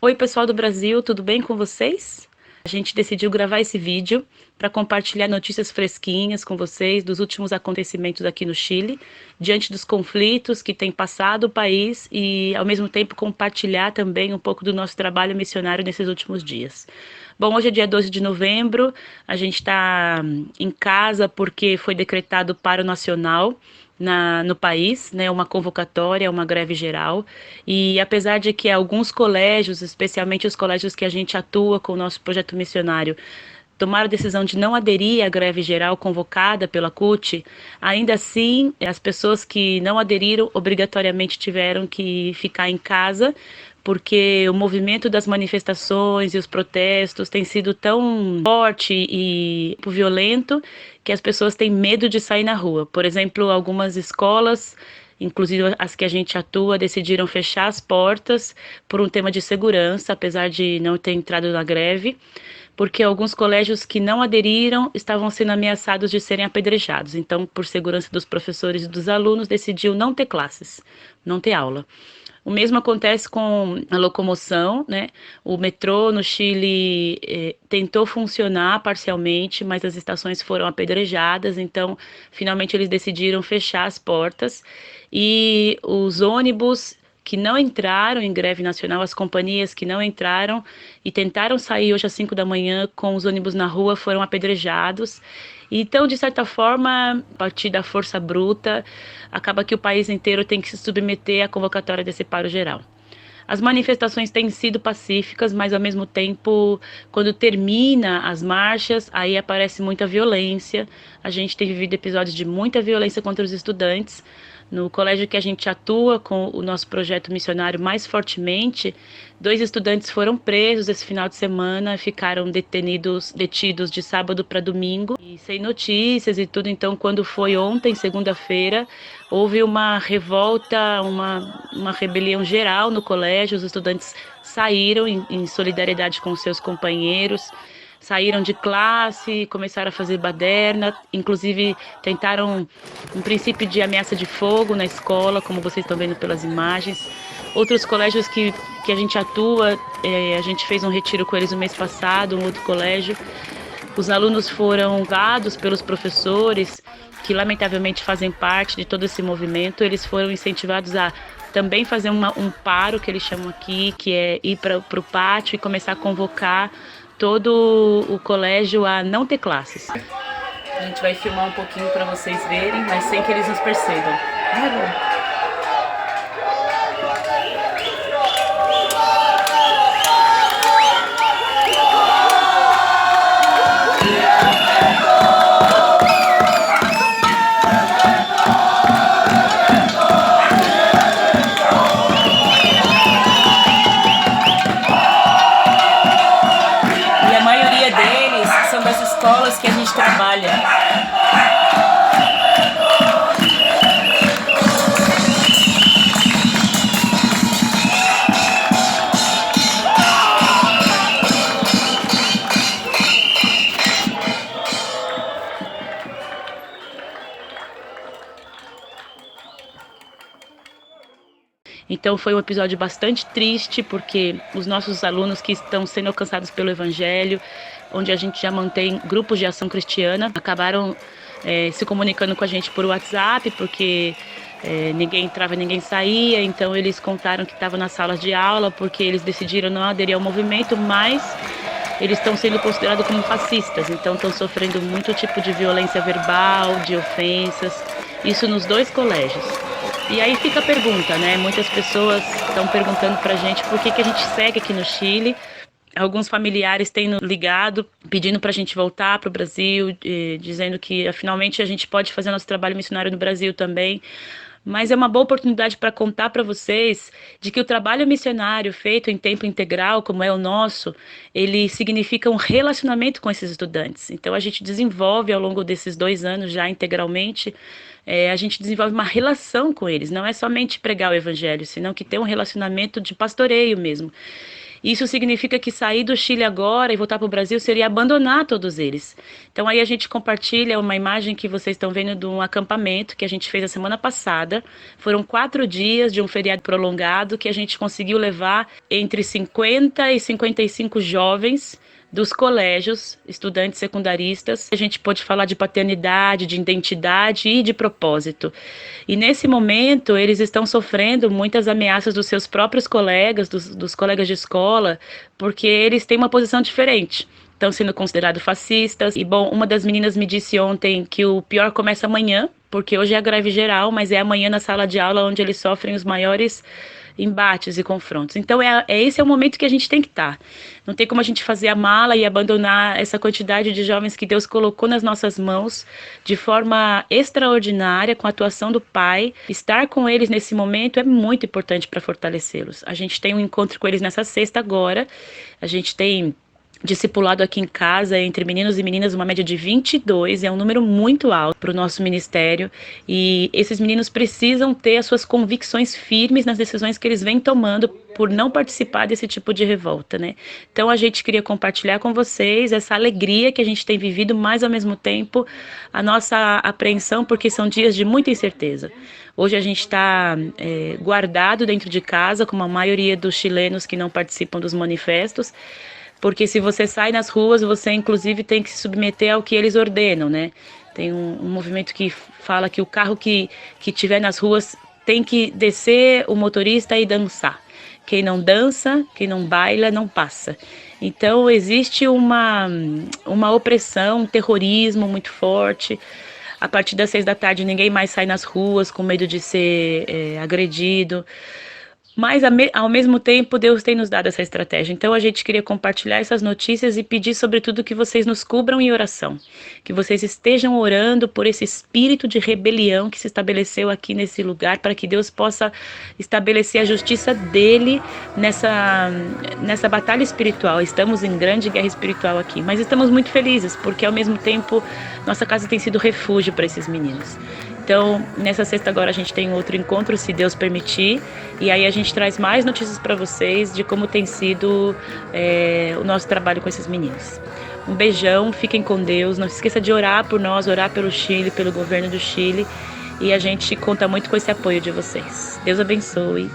Oi, pessoal do Brasil, tudo bem com vocês? A gente decidiu gravar esse vídeo para compartilhar notícias fresquinhas com vocês dos últimos acontecimentos aqui no Chile, diante dos conflitos que têm passado o país e, ao mesmo tempo, compartilhar também um pouco do nosso trabalho missionário nesses últimos dias. Bom, hoje é dia 12 de novembro, a gente está em casa porque foi decretado paro nacional no país, né, uma convocatória, uma greve geral, e apesar de que alguns colégios, especialmente os colégios que a gente atua com o nosso projeto missionário, tomaram a decisão de não aderir à greve geral convocada pela CUT, ainda assim, as pessoas que não aderiram obrigatoriamente tiveram que ficar em casa, porque o movimento das manifestações e os protestos tem sido tão forte e violento que as pessoas têm medo de sair na rua. Por exemplo, algumas escolas, inclusive as que a gente atua, decidiram fechar as portas por um tema de segurança, apesar de não ter entrado na greve, porque alguns colégios que não aderiram estavam sendo ameaçados de serem apedrejados. Então, por segurança dos professores e dos alunos, decidiu não ter classes, não ter aula. O mesmo acontece com a locomoção, né? O metrô no Chile tentou funcionar parcialmente, mas as estações foram apedrejadas, então finalmente eles decidiram fechar as portas e os ônibus que não entraram em greve nacional, as companhias que não entraram e tentaram sair hoje às 5 da manhã com os ônibus na rua foram apedrejados. Então, de certa forma, a partir da força bruta, acaba que o país inteiro tem que se submeter à convocatória desse paro geral. As manifestações têm sido pacíficas, mas ao mesmo tempo, quando termina as marchas, aí aparece muita violência. A gente tem vivido episódios de muita violência contra os estudantes. No colégio que a gente atua com o nosso projeto missionário mais fortemente, 2 estudantes foram presos esse final de semana, ficaram detidos de sábado para domingo, e sem notícias e tudo. Então, quando foi ontem, segunda-feira, houve uma revolta, uma rebelião geral no colégio. Os estudantes saíram em solidariedade com seus companheiros, saíram de classe, começaram a fazer baderna, inclusive tentaram um princípio de ameaça de fogo na escola, como vocês estão vendo pelas imagens. Outros colégios que a gente atua, a gente fez um retiro com eles no mês passado, um outro colégio. Os alunos foram dados pelos professores, que lamentavelmente fazem parte de todo esse movimento. Eles foram incentivados a também fazer um paro, que eles chamam aqui, que é ir para o pátio e começar a convocar todo o colégio a não ter classes. A gente vai filmar um pouquinho para vocês verem, mas sem que eles nos percebam. E a maioria deles são das escolas que a gente trabalha. Então foi um episódio bastante triste, porque os nossos alunos que estão sendo alcançados pelo Evangelho, onde a gente já mantém grupos de ação cristiana, acabaram se comunicando com a gente por WhatsApp, porque ninguém entrava, ninguém saía. Então eles contaram que estavam nas salas de aula, porque eles decidiram não aderir ao movimento, mas eles estão sendo considerados como fascistas, então estão sofrendo muito tipo de violência verbal, de ofensas, isso nos 2 colégios. E aí fica a pergunta, né? Muitas pessoas estão perguntando pra gente por que a gente segue aqui no Chile. Alguns familiares têm nos ligado, pedindo pra gente voltar pro Brasil, dizendo que finalmente a gente pode fazer nosso trabalho missionário no Brasil também. Mas é uma boa oportunidade para contar para vocês de que o trabalho missionário feito em tempo integral, como é o nosso, ele significa um relacionamento com esses estudantes. Então a gente desenvolve ao longo desses 2 anos já integralmente, a gente desenvolve uma relação com eles. Não é somente pregar o evangelho, senão que tem um relacionamento de pastoreio mesmo. Isso significa que sair do Chile agora e voltar para o Brasil seria abandonar todos eles. Então aí a gente compartilha uma imagem que vocês estão vendo de um acampamento que a gente fez a semana passada. Foram 4 dias de um feriado prolongado que a gente conseguiu levar entre 50 e 55 jovens dos colégios, estudantes secundaristas. A gente pode falar de paternidade, de identidade e de propósito. E nesse momento, eles estão sofrendo muitas ameaças dos seus próprios colegas, dos colegas de escola, porque eles têm uma posição diferente. Estão sendo considerados fascistas. E, bom, uma das meninas me disse ontem que o pior começa amanhã, porque hoje é a greve geral, mas é amanhã na sala de aula onde eles sofrem os maiores embates e confrontos. Então, esse é o momento que a gente tem que estar. Não tem como a gente fazer a mala e abandonar essa quantidade de jovens que Deus colocou nas nossas mãos de forma extraordinária, com a atuação do Pai. Estar com eles nesse momento é muito importante para fortalecê-los. A gente tem um encontro com eles nessa sexta agora. A gente tem discipulado aqui em casa entre meninos e meninas uma média de 22, é um número muito alto para o nosso ministério, e esses meninos precisam ter as suas convicções firmes nas decisões que eles vêm tomando por não participar desse tipo de revolta, né? Então a gente queria compartilhar com vocês essa alegria que a gente tem vivido, mas ao mesmo tempo a nossa apreensão, porque são dias de muita incerteza. Hoje a gente está guardado dentro de casa, como a maioria dos chilenos que não participam dos manifestos, porque se você sai nas ruas, você inclusive tem que se submeter ao que eles ordenam, né? Tem um movimento que fala que o carro que tiver nas ruas tem que descer o motorista e dançar. Quem não dança, quem não baila, não passa. Então existe uma opressão, um terrorismo muito forte. A partir das 6 da tarde ninguém mais sai nas ruas com medo de ser agredido. Mas, ao mesmo tempo, Deus tem nos dado essa estratégia. Então, a gente queria compartilhar essas notícias e pedir, sobretudo, que vocês nos cubram em oração. Que vocês estejam orando por esse espírito de rebelião que se estabeleceu aqui nesse lugar, para que Deus possa estabelecer a justiça dele nessa batalha espiritual. Estamos em grande guerra espiritual aqui, mas estamos muito felizes, porque, ao mesmo tempo, nossa casa tem sido refúgio para esses meninos. Então, nessa sexta agora a gente tem outro encontro, se Deus permitir, e aí a gente traz mais notícias para vocês de como tem sido o nosso trabalho com esses meninos. Um beijão, fiquem com Deus, não se esqueça de orar por nós, orar pelo Chile, pelo governo do Chile, e a gente conta muito com esse apoio de vocês. Deus abençoe.